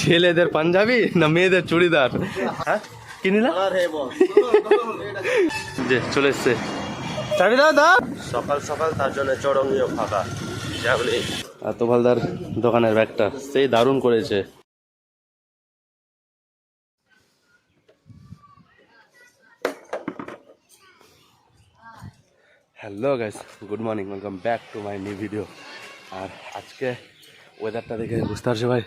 ছেলেদের পাঞ্জাবি না মেয়েদের চুড়িদার? হ্যাঁ কি নিলাম যে চলে এসছে চাবি দাও দাও। সকাল সকাল তার জন্য চরমীয় ফাঁকা যাবলি। আর তোফালদার দোকানের ব্যাগটা সেই দারুণ করেছে। Hello guys, good morning, welcome back to my new video. আর আজকে ওয়েদারটা দেখে বুঝতে পারছি ভাই,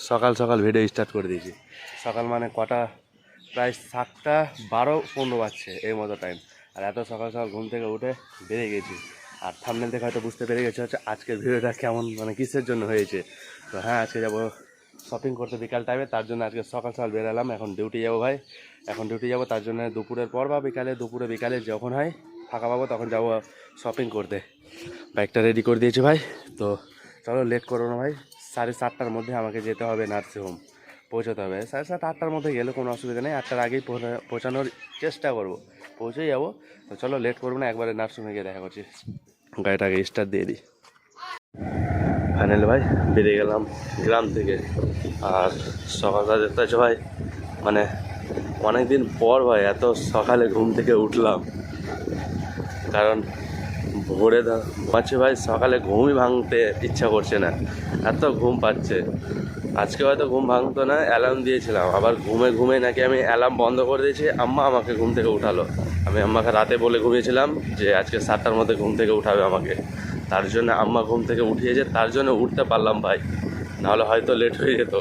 সকাল সকাল ভিডিও স্টার্ট করে দিয়েছি। সকাল মানে কটা, প্রায় 7:12-15 বাজছে এই মতো টাইম। আর এত সকাল সকাল ঘুম থেকে উঠে বেরিয়ে গেছি। আর থাম্বনেল দেখে হয়তো বুঝতে পেরে গেছে হচ্ছে আজকের ভিডিওটা কেমন, মানে কিসের জন্য হয়েছে। তো হ্যাঁ, আজকে যাবো শপিং করতে বিকাল টাইমে, তার জন্য আজকে সকাল সকাল বেরোলাম। এখন ডিউটি যাবো ভাই, এখন ডিউটি যাবো, তার জন্য দুপুরের পর বা বিকালে যখন হয় ফাঁকা পাবো তখন যাবো শপিং করতে। বাইকটা রেডি করে দিয়েছি ভাই। তো চলো লেট করো না ভাই, 7:30টার মধ্যে আমাকে যেতে হবে নার্সিংহোম, পৌঁছাতে হবে। 7:30-8টার মধ্যে গেলে কোনো অসুবিধা নেই, 8টার আগেই পৌঁছানোর চেষ্টা করবো, পৌঁছেই যাবো। তো চলো লেট করবো না, একবারে নার্সিংহোমে গিয়ে দেখা করছি। গাড়িটাকে স্টার্ট দিয়ে দিই। ফাইনালি ভাই বেরিয়ে গেলাম গ্রাম থেকে। আর সকালটা দেখতে পাচ্ছ ভাই, মানে অনেকদিন পর ভাই এত সকালে ঘুম থেকে উঠলাম। কারণ ভোরে পাচ্ছে ভাই, সকালে ঘুমই ভাঙতে ইচ্ছা করছে না, এত ঘুম পাচ্ছে। আজকে হয়তো ঘুম ভাঙতো না, অ্যালার্ম দিয়েছিলাম, আবার ঘুমে নাকি আমি অ্যালার্ম বন্ধ করে দিয়েছি। আম্মা আমাকে ঘুম থেকে উঠালো। আমি আম্মাকে রাতে বলে ঘুমিয়েছিলাম যে আজকে 7টার মধ্যে ঘুম থেকে উঠাবে আমাকে, তার জন্য আম্মা ঘুম থেকে উঠিয়েছে, তার জন্য উঠতে পারলাম ভাই, নাহলে হয়তো লেট হয়ে যেত।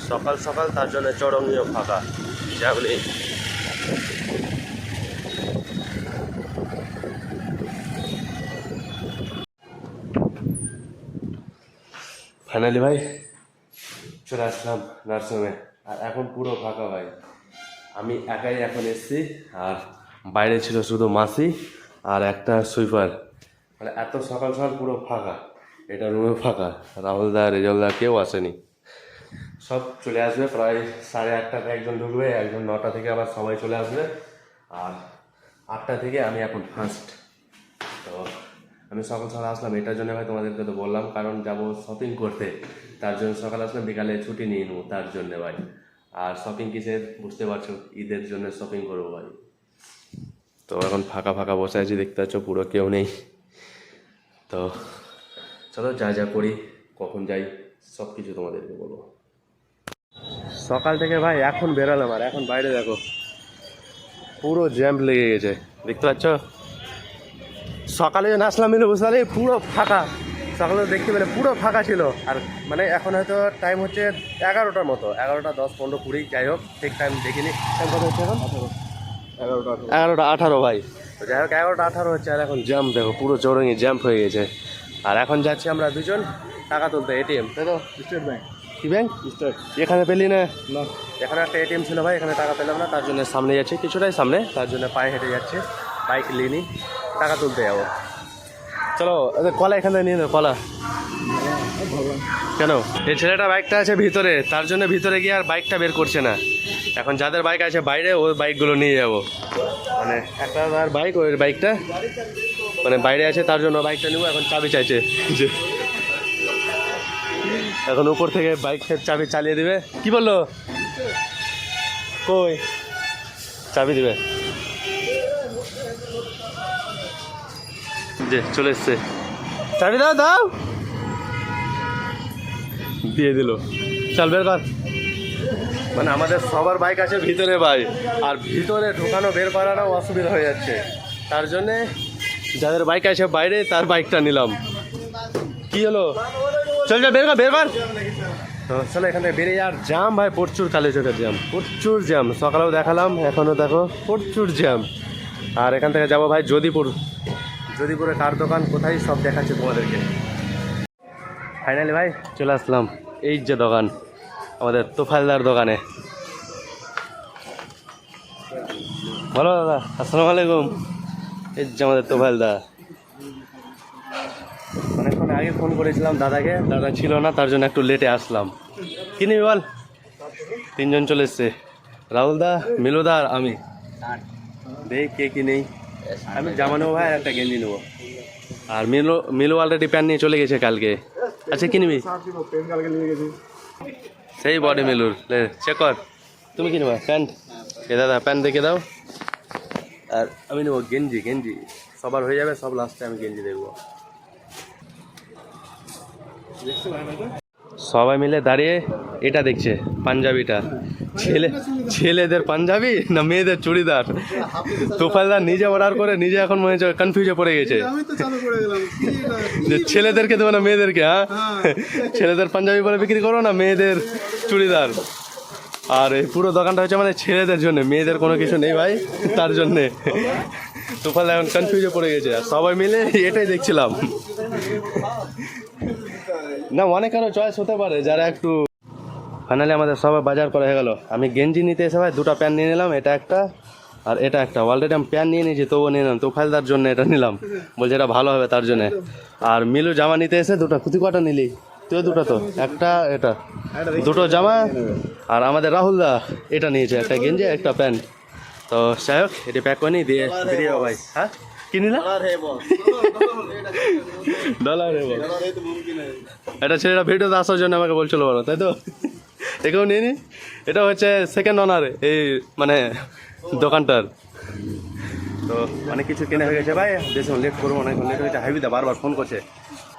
সকাল সকাল তার জন্য চরমীয় ফাঁকা যাবলি। ফাইনালি ভাই চলে আসলাম নার্সিংহোমে। আর এখন পুরো ফাঁকা ভাই, আমি একাই এখন এসছি। আর বাইরে ছিল শুধু মাসি আর একটা সুইপার। মানে এত সকাল সকাল পুরো ফাঁকা, এটা রুমে ফাঁকা। রাহুলদা, রেজলদা কেউ আসেনি, সব চলে আসবে প্রায় 8:30টায়। একজন ঢুকবে, একজন 9টা থেকে আবার সবাই চলে আসবে। আর 8টা থেকে আমি এখন ফার্স্ট। তো আমি সকাল সকাল আসলাম এটার জন্য ভাই, তোমাদেরকে তো বললাম, কারণ যাবো শপিং করতে, তার জন্য সকাল আসলাম, বিকালে ছুটি নিয়ে নেবো তার জন্যে ভাই। আর শপিং কিসের বুঝতে পারছো, ঈদের জন্য শপিং করবো ভাই। তো এখন ফাঁকা ফাঁকা বসে আছি, দেখতে পাচ্ছ পুরো কেউ নেই। তো চলো যা করি, কখন যাই সব কিছু তোমাদেরকে বলবো। সকাল থেকে ভাই এখন বেরোলাম, আর এখন বাইরে দেখো পুরো জ্যাম লেগে গেছে, দেখতে পাচ্ছ। সকালে যখন আসলাম কিন্তু বুঝতে পারলি পুরো ফাঁকা, সকালে দেখতে পেলে পুরো ফাঁকা ছিল। আর মানে এখন হয়তো টাইম হচ্ছে 11টার মতো, 11টা 10, 15, 20, যাই হোক ঠিক টাইম দেখিনি। টাইম কত হচ্ছে এখন? 11টা 18 ভাই। তো যাই হোক 11টা 18 হচ্ছে। আর এখন জ্যাম দেখো, পুরো চৌরঙ্গি জ্যাম হয়ে গেছে। আর এখন যাচ্ছি আমরা দুজন টাকা তুলতে, এটিএম, তাই তো? State bank. কি ব্যাংক? স্টেট। এখানে পেলি না? না, এখানে একটা এটিএম ছিল ভাই, এখানে টাকা পেলাম না, তার জন্য সামনে যাচ্ছি, কিছুটাই সামনে, তার জন্য পায়ে হেঁটে যাচ্ছে, বাইক নিয়ে নিই, টাকা তুলতে যাবো। চলো কলা এখান থেকে নিয়ে নেবো, কলা। কেন? এই ছেলেটা বাইকটা আছে ভিতরে, তার জন্য ভিতরে গিয়ে আর বাইকটা বের করছে না। এখন যাদের বাইক আছে বাইরে, ওই বাইকগুলো নিয়ে যাবো। মানে একটা আর বাইক, ওই বাইকটা মানে বাইরে আছে, তার জন্য বাইকটা নেবো। এখন চাবি চাইছে যে, এখন উপর থেকে বাইকের চাবি চালিয়ে দিবে। কি বললো? কই চাবি দিবে যে চলে এসছে, চাবি দাও দাও, দিয়ে দিল। চল বের কর। মানে আমাদের সবার বাইক আছে ভিতরে ভাই, আর ভিতরে ঢোকানো বের করানো অসুবিধা হয়ে যাচ্ছে, তার জন্যে যাদের বাইক আছে বাইরে তার বাইকটা নিলাম। কি হলো? চল যা, বের কর। তো চলো এখান থেকে বেরিয়ে। আর জ্যাম ভাই প্রচুর, কালী চোখের জ্যাম, প্রচুর জ্যাম। সকালেও দেখালাম, এখনও দেখো প্রচুর জ্যাম। আর এখান থেকে যাবো ভাই যদিপুরে কার দোকান কোথায় সব দেখাচ্ছে তোমাদেরকে। ফাইনালি ভাই চলে আসলাম এই যে দোকান, আমাদের তোফালদার দোকানে। বলো দাদা, আসসালামু আলাইকুম। এই যে আমাদের তোফালদা। অনেকক্ষণ আগে ফোন করেছিলাম দাদাকে, দাদা ছিল না, তার জন্য একটু লেটে আসলাম। কি নিবি বল? 3জন চলে এসছে, রাহুলদা, মিলুদা আর আমি। দেখ কে কি নেই। আমি জামা নেবো ভাই, আর একটা গেঞ্জি নেবো। আর মিলু অলরেডি প্যান্ট নিয়ে চলে গেছে কালকে। আচ্ছা কিনবি? সেই বডি মিলুর চেক কর। তুমি কিনবা প্যান্ট? এ দাদা প্যান্ট দেখে দাও। আর আমি নেবো গেঞ্জি। সবার হয়ে যাবে, সব লাস্টে আমি গেঞ্জি দেখবো। সবাই মিলে দাঁড়িয়ে এটা দেখছে পাঞ্জাবিটা। ছেলেদের পাঞ্জাবি না মেয়েদের চুড়িদার? তোফালদার নিজে অর্ডার করে নিজে এখন মনে হচ্ছে কনফিউজে পড়ে গেছে যে ছেলেদেরকে দেবো না মেয়েদেরকে। হ্যাঁ, ছেলেদের পাঞ্জাবি বলে বিক্রি করো না মেয়েদের চুড়িদার। আর এই পুরো দোকানটা হচ্ছে আমাদের ছেলেদের জন্য, মেয়েদের কোনো কিছু নেই ভাই, তার জন্যে তোফাল এখন কনফিউজে পড়ে গেছে। আর সবাই মিলে এটাই দেখছিলাম। না অনেক আরও চয়েস হতে পারে যারা একটু। ফাইনালি আমাদের সবাই বাজার করা হয়ে গেল। আমি গেঞ্জি নিতে এসে ভাই দুটো প্যান্ট নিয়ে নিলাম, এটা একটা আর এটা একটা। অলরেডি আমি প্যান্ট নিয়ে নিয়েছি, তবুও নিয়ে নিলাম তোফালদার জন্য এটা নিলাম, বলছে এটা ভালো হবে তার জন্যে। আর মিলু জামা নিতে এসে দুটো। তুই কটা নিলি? তুই দুটো তো, একটা এটা, দুটো জামা। আর আমাদের রাহুলদা এটা নিয়েছে, একটা গেঞ্জি একটা প্যান্ট। তো যাই হোক এটি প্যাক করে নিই দিয়ে বেরিয়ে যাবো ভাই। হ্যাঁ কি নিলাম? ডলার এটা ছেলেটা ভিডিওতে আসার জন্য আমাকে বলছিল বলো, তাই তো? একেও নিয়ে নি। এটা হচ্ছে সেকেন্ড অনার এই মানে দোকানটার। তো অনেক কিছু কেনা হয়ে গেছে ভাই। দেখুন লেট করবো, অনেক লেট হয়েছে। হাইবিদা বারবার ফোন করছে,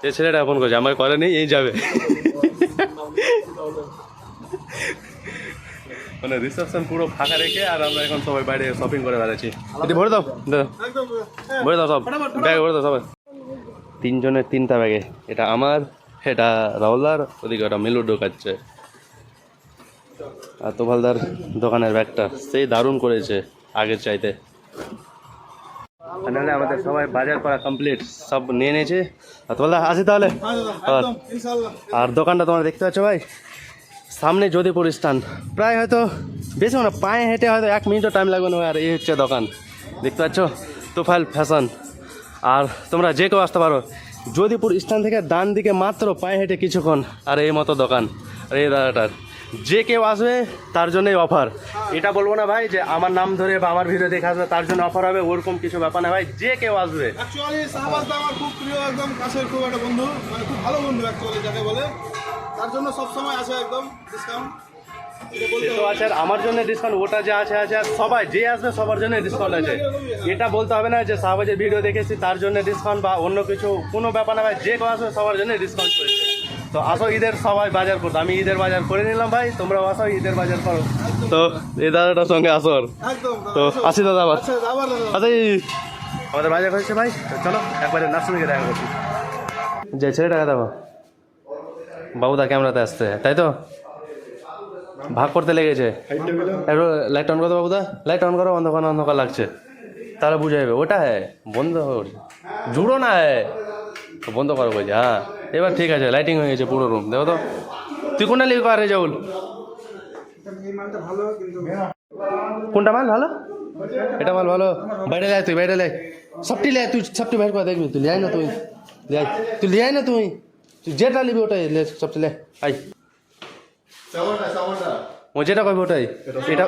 এই ছেলেটা ফোন করছে, আমাকে করেনি, এই যাবে। মানে রিসেপশন পুরো ফাঁকা রেখে আর আমরা এখন সবাই বাইরে শপিং করে বেড়াচ্ছি। এটি ভরে দাও, ভরে দাও সব ব্যাগে ভরে দাও সবাই। তিনজনের তিনটা ব্যাগে, এটা আমার, এটা রাহুলদার, ওদিকে ওটা মিলু ঢোকাচ্ছে। আর তোফালদার দোকানের ব্যাগটা সেই দারুণ করেছে আগের চাইতে। নাহলে আমাদের সবাই বাজার করা কমপ্লিট, সব নিয়ে নিয়েছে। আর তোফালদা আসি তাহলে। আর দোকানটা তোমরা দেখতে পাচ্ছ ভাই, সামনে যোধপুর স্ট্যান্ড। প্রায় হয়তো বেশি না, পায়ে হেঁটে হয়তো 1 মিনিটও টাইম লাগবে না। আর এই হচ্ছে দোকান, দেখতে পাচ্ছ তোফাল ফ্যাশন। আর তোমরা যে কেউ আসতে পারো, যোধপুর স্ট্যান্ড থেকে ডান দিকে মাত্র পায়ে হেঁটে কিছুক্ষণ। আর এই মতো দোকান। আর এই দাদাটার যে কেউ আসবে তার জন্যই অফার। এটা বলবো না ভাই যে আমার নাম ধরে বা আমার ভিডিও দেখে আসবে তার জন্য অফার হবে, ওরকম কিছু ব্যাপার না ভাই, যে কেউ আসবে। অ্যাকচুয়ালি শাহবাজদা আমার খুব প্রিয়, একদম কাছের খুব একটা বন্ধু, মানে খুব ভালো বন্ধু অ্যাকচুয়ালি যাকে বলে। তার জন্য সবসময় আছে একদম ডিসকাউন্ট। তো আছে আর আমার জন্য ডিসকাউন্ট, ওটা যে আছে আছে। আর সবাই যে আসবে সবার জন্য ডিসকাউন্ট আছে। এটা বলতে হবে না যে শাহবাজের ভিডিও দেখেছি তার জন্য ডিসকাউন্ট বা অন্য কিছু, কোনো ব্যাপার না ভাই, যে কেউ আসবে সবার জন্য ডিসকাউন্ট করেছে। তো আসো ঈদের সবাই বাজার করতো, আমি ঈদের বাজার করে নিলাম ভাই, তোমরাও আসো ঈদের বাজার করো। তো এই দাদাটার সঙ্গে আসো। তো আসি দাদা আবার। আচ্ছা আমাদের বাজার হয়েছে ভাই, চলো একবারে নার্সিংয়ে দেখা করছি। যে ছেলেটাকে দেখো, বাবুদা ক্যামেরাতে আসতে, তাই তো ভাগ করতে লেগেছে। একটু লাইট অন করো বাবুদা, লাইট অন করো, অন্ধকার অন্ধকার লাগছে, তাহলে বুঝে যাবে। ওটা হ্যাঁ বন্ধ জুড়ো না, হ্যাঁ বন্ধ করো বলছে। হ্যাঁ এবার ঠিক আছে, লাইটিং হয়ে গেছে পুরো রুম, দেখো তো। তুই কোনটা লিখবো? আরে যাউল কোনটা মাল ভালো? এটা মাল ভালো, বাইরে লাই, তুই বাইরে লাই, সবটি লাই, তুই সবটি বাইর করে দেখবি। তুই লিয়াই না, তুই লিয়াই না, তুই যেটা নিবি ওটাই সবটি লাই। আই ও যেটা কইবে ওটাই,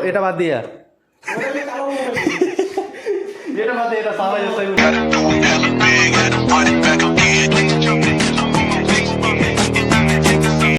এটা বাদ দিয়া, এটা বাদ দিয়ে এটা সারা